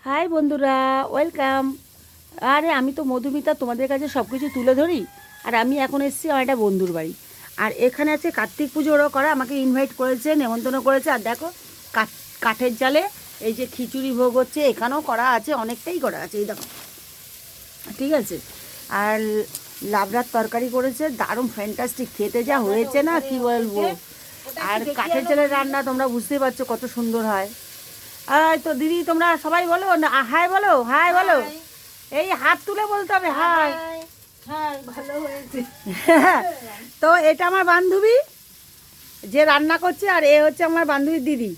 High বন্ধুরা, welcome. আরে আমি তো মধুমিতা, তোমাদের কাছে সব কিছু তুলে ধরি। আর আমি এখন এসেছি আমার একটা বন্ধুর বাড়ি। আর এখানে আছে কার্তিক পুজো, ওরা করা, আমাকে ইনভাইট করেছে, নেমন্তন্ন করেছে। আর দেখো কাঠের জালে এই যে খিচুড়ি ভোগ হচ্ছে, এখানেও করা আছে, অনেকটাই করা আছে, এই দেখো। ঠিক আছে। আর লাবড়ার তরকারি করেছে, দারুণ ফ্যান্টাস্টিক, খেতে যা হয়েছে না কি বলবো। আর কাঠের জালের রান্না তোমরা বুঝতেই পারছো কত সুন্দর হয়। এই তো দিদি, তোমরা সবাই বলো না, হাই বলো, হাই বলো। এই হাত তুলে বলতে হবে হাই। হ্যাঁ, ভালো হয়েছে। তো এটা আমার বান্ধবী যে রান্না করছে, আর এ হচ্ছে আমার বান্ধবীর দিদি।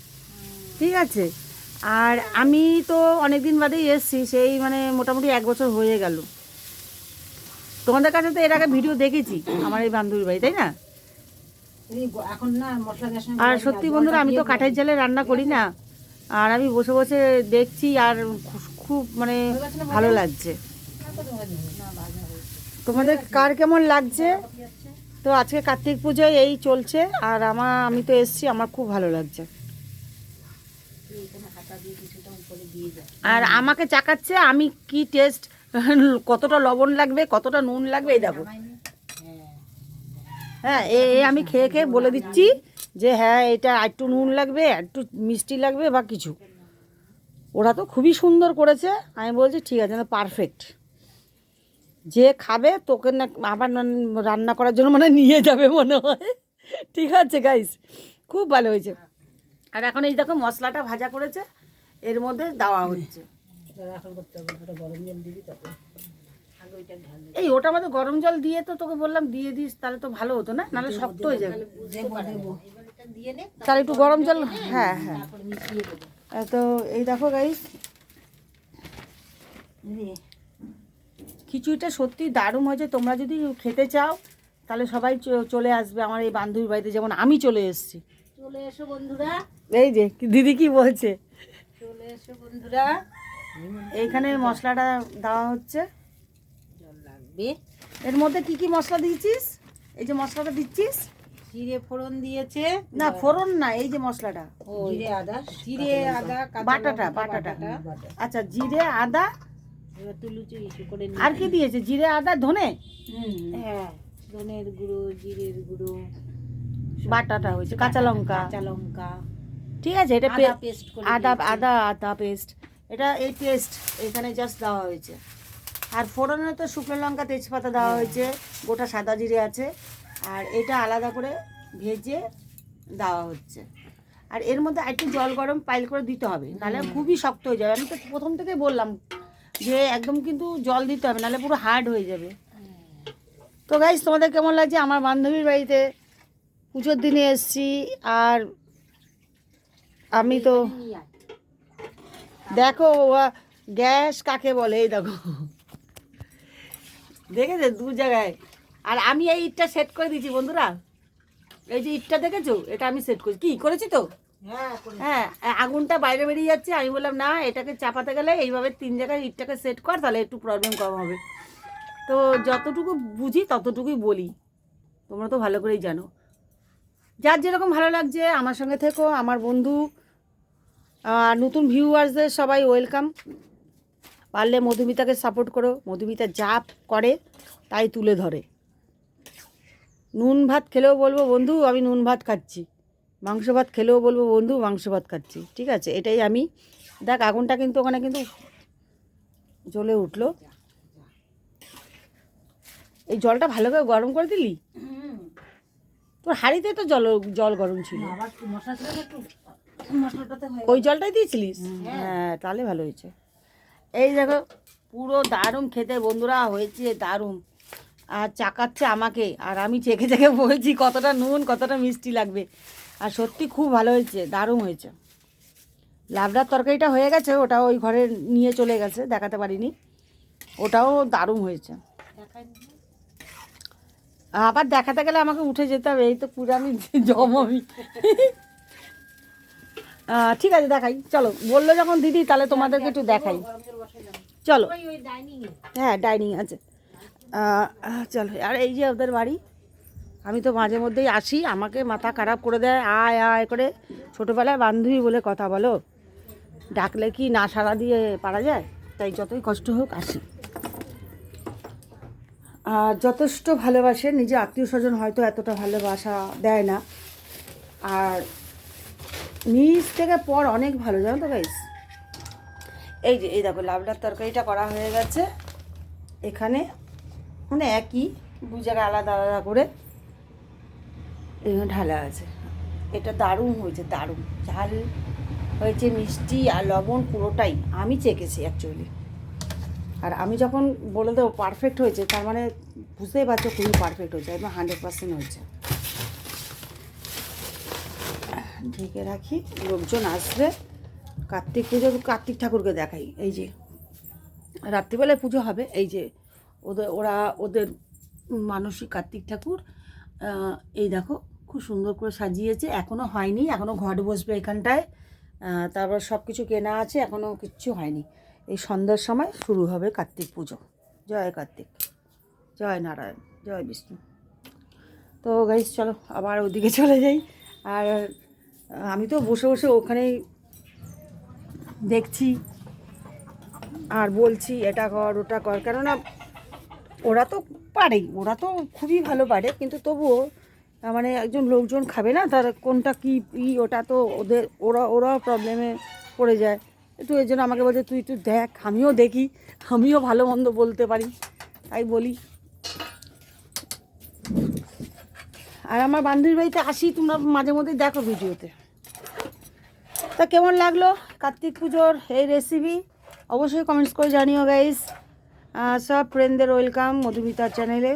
ঠিক আছে। আর আমি তো অনেক দিন বাদেই এসেছি, সেই মানে মোটামুটি 1 বছর হয়ে গেল। তোমাদের কাছে তো এর আগে ভিডিও দেখেছি আমার এই বান্ধবীর বাড়ি, তাই না? এখন না মশলা দেওয়ার সময় আর সত্যি বন্ধুরা, আমি তো কাঠের জালে রান্না করি না, আর আমি বসে বসে দেখছি, আর খুব মানে ভালো লাগছে। তোমাদের কার কেমন লাগছে? তো আজকে কার্তিক পুজোয় এই চলছে, আর আমি তো এসছি, আমার খুব ভালো লাগছে। আর আমাকে চাকাচ্ছে আমি কি টেস্ট, কতটা লবণ লাগবে, কতটা নুন লাগবে, এই দেখো। হ্যাঁ, আমি খেয়ে খেয়ে বলে দিচ্ছি যে হ্যাঁ এটা একটু নুন লাগবে, একটু মিষ্টি লাগবে বা কিছু। ওরা তো খুবই সুন্দর করেছে, আমি বলছি ঠিক আছে, না পারফেক্ট। যে খাবে তোকে না আবার রান্না করার জন্য মানে নিয়ে যাবে মনে হয়। ঠিক আছে গাইস, খুব ভালো হয়েছে। আর এখন এই দেখো মশলাটা ভাজা করেছে, এর মধ্যে দেওয়া হচ্ছে। এই ওটা আমাদের গরম জল দিয়ে, তো তোকে বললাম দিয়ে দিস, তাহলে তো ভালো হতো না, নাহলে শক্ত হয়ে যাবে। তাহলে একটু গরম জল, হ্যাঁ হ্যাঁ। তো এই দেখো গাইস, খিচুড়িটা সত্যি দারুণ হয়েছে। তোমরা যদি খেতে চাও তাহলে সবাই চলে আসবে আমার এই বান্ধবীর বাড়িতে, যেমন আমি চলে এসেছি। চলে এসো বন্ধুরা, এই যে দিদি কি বলছে, চলে এসো বন্ধুরা। এইখানে মশলাটা দেওয়া হচ্ছে। জল লাগবে। এর মধ্যে কি কি মশলা দিয়েছিস? এই যে মশলাটা দিচ্ছিস, জিরে ফোড়ন দিয়েছে। না ফোড়ন না, এই যে মশলাটা, জিরে আদা, জিরে আদা বাটাটা বাটাটা। আচ্ছা, জিরে আদা, এবার তুলুচি ইস্যু করে আর কি দিয়েছে? জিরে আদা ধনে, হ্যাঁ, ধনের গুঁড়ো, জিরের গুঁড়ো, বাটাটা হয়েছে, কাঁচা লঙ্কা। কাঁচা লঙ্কা, ঠিক আছে, এটা আদা পেস্ট করে আদা আদা আদা পেস্ট, এটা এই পেস্ট এখানে জাস্ট দেওয়া হয়েছে। আর ফোড়নে তো শুকনো লঙ্কা, তেজপাতা দেওয়া হয়েছে, গোটা সাদা জিরে আছে। আর এটা আলাদা করে ভেজে দেওয়া হচ্ছে। আর এর মধ্যে একটু জল গরম পাইল করে দিতে হবে, নাহলে খুবই শক্ত হয়ে যাবে। আমি তো প্রথম থেকে বললাম যে একদম কিন্তু জল দিতে হবে, নাহলে পুরো হার্ড হয়ে যাবে। তো গাইস, তোমাদের কেমন লাগছে? আমার বান্ধবীর বাড়িতে পুজোর দিনে এসেছি, আর আমি তো দেখো গ্যাস কাকে বলে, এই দেখো দেখেছে 2 জায়গায়। আর আমি এই ইটটা সেট করে দিয়েছি বন্ধুরা, এই যে ইটটা দেখেছো, এটা আমি সেট করেছি। কি করেছি তো? হ্যাঁ, আগুনটা বাইরে বেরিয়ে যাচ্ছে, আমি বললাম না, এটাকে চাপাতে গেলে এইভাবে 3 জায়গায় ইটটাকে সেট কর, তাহলে একটু প্রবলেম কম হবে। তো যতটুকু বুঝি ততটুকুই বলি, তোমরা তো ভালো করেই জানো। যার যেরকম ভালো লাগছে আমার সঙ্গে থেকো, আমার বন্ধু নতুন ভিউয়ার্সদের সবাই ওয়েলকাম। পারলে মধুমিতাকে সাপোর্ট করো, মধুমিতা যা করে তাই তুলে ধরে। নুন ভাত খেলেও বলবো বন্ধু আমি নুন ভাত খাচ্ছি, মাংস ভাত খেলেও বলবো বন্ধু মাংস ভাত খাচ্ছি। ঠিক আছে, এটাই আমি। দেখ আগুনটা কিন্তু ওখানে কিন্তু জ্বলে উঠলো। এই জলটা ভালো করে গরম করে দিলি? তোর হাঁড়িতে তো জল গরম ছিল, ওই জলটাই দিয়েছিলিস? হ্যাঁ, তাহলে ভালো হয়েছে। এই দেখো পুরো দারুণ খেতে বন্ধুরা হয়েছে, দারুণ। আর চাকাচ্ছে আমাকে, আর আমি চেখে চেখে বলছি কতটা নুন কতটা মিষ্টি লাগবে। আর সত্যি খুব ভালো হয়েছে, দারুণ হয়েছে। লাবড়ার তরকারিটা হয়ে গেছে, ওটাও ওই ঘরে নিয়ে চলে গেছে, দেখাতে পারিনি। ওটাও দারুণ হয়েছে। আবার দেখাতে গেলে আমাকে উঠে যেতে হবে, এই তো পুরো আমি জমাবি। ঠিক আছে, দেখাই, চলো। বললো যখন দিদি, তাহলে তোমাদেরকে একটু দেখাই, চলো। হ্যাঁ, ডাইনিং আছে, চলো। আর এই যে ওদের বাড়ি, আমি তো মাঝে মধ্যেই আসি, আমাকে মাথা খারাপ করে দেয়, আয় আয় করে। ছোটোবেলায় বান্ধবী বলে কথা বলো, ডাকলে কি না সাড়া দিয়ে পারা যায়, তাই যতই কষ্ট হোক আসি। আর যথেষ্ট ভালোবাসে, নিজে আত্মীয় স্বজন হয়তো এতটা ভালোবাসা দেয় না, আর নিজ থেকে পর অনেক ভালো, জানো তো গাইস। এই যে এই দেখো লাবড়ার তরকারিটা করা হয়ে গেছে, এখানে মানে একই দু জায়গায় আলাদা আলাদা করে এখানে ঢালা আছে। এটা দারুণ হয়েছে, দারুণ ঝাল হয়েছে, মিষ্টি আর লবণ পুরোটাই আমি চেখেছি অ্যাকচুয়ালি। আর আমি যখন বলে দেবো পারফেক্ট হয়েছে, তার মানে বুঝতেই পারছো খুবই পারফেক্ট হয়েছে, একদম 100% হয়েছে। ঢেকে রাখি, লোকজন আসবে, কার্তিক পুজো, কার্তিক ঠাকুরকে দেখাই। এই যে রাত্রিবেলায় পুজো হবে, এই যে ওদের মানসিক কার্তিক ঠাকুর, এই দেখো খুব সুন্দর করে সাজিয়েছে, এখনও হয়নি, এখনও ঘট বসবে এখানটায়, তারপর সব কিছু কেনা আছে, এখনও কিচ্ছু হয়নি। এই সন্ধ্যার সময় শুরু হবে কার্তিক পুজো। জয় কার্তিক, জয় নারায়ণ, জয় বিষ্ণু। তো গাইস চলো আবার ওদিকে চলে যাই। আর আমি তো বসে বসে ওখানেই দেখছি আর বলছি এটা কর ওটা কর, কেননা ওরা তো পারেই, ওরা তো খুবই ভালো পারে, কিন্তু তবুও মানে একজন লোকজন খাবে না, তার কোনটা কী ওটা তো ওরাও প্রবলেমে পড়ে যায়। একটু এর জন্য আমাকে বলছে তুই একটু দেখ, আমিও দেখি, আমিও ভালো মন্দ বলতে পারি, তাই বলি। আর আমার বান্ধবীর বাড়িতে আসি, তোমরা মাঝে মধ্যে দেখো ভিডিওতে। তা কেমন লাগলো কার্তিক পুজোর এই রেসিপি অবশ্যই কমেন্টস করে জানিও গাইস। সব ফ্রেন্ডদের ওয়েলকাম মধুমিতার চ্যানেলে।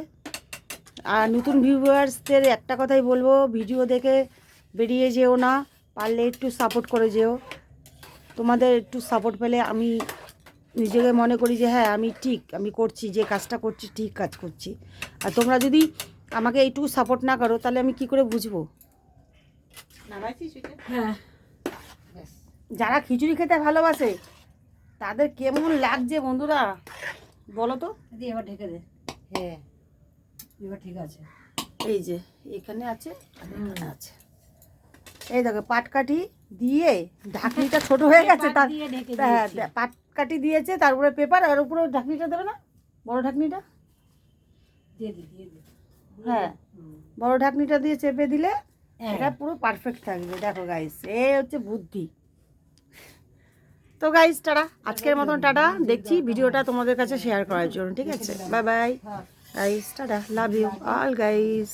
আর নতুন ভিউয়ার্সদের একটা কথাই বলবো, ভিডিও দেখে বেরিয়ে যেও না, পারলে একটু সাপোর্ট করে যেও। তোমাদের একটু সাপোর্ট পেলে আমি নিজেকে মনে করি যে হ্যাঁ আমি করছি, যে কাজটা করছি ঠিক কাজ করছি। আর তোমরা যদি আমাকে এইটুকু সাপোর্ট না করো, তাহলে আমি কি করে বুঝবো? হ্যাঁ, যারা খিচুড়ি খেতে ভালোবাসে তাদের কেমন লাগছে বন্ধুরা বলো তো। এবার ঢেকে দে। হ্যাঁ এবার ঠিক আছে। এই যে এখানে আছে, এখানে আছে, এই দেখো পাটকাঠি দিয়ে, ঢাকনিটা ছোট হয়ে গেছে, তার পাটকাঠি দিয়েছে, তারপরে পেপার, আর উপরে ঢাকনিটা দেবে না, বড় ঢাকনিটা দিয়ে দে। হ্যাঁ, বড় ঢাকনিটা দিয়ে চেপে দিলে এটা পুরো পারফেক্ট থাকবে। দেখো গাইস, এই হচ্ছে বুদ্ধি। তো গাইস টাটা, আজকের মতন টাটা। দেখছি ভিডিওটা তোমাদের কাছে শেয়ার করার জন্য, ঠিক আছে? Bye bye guys, tata, love you all guys.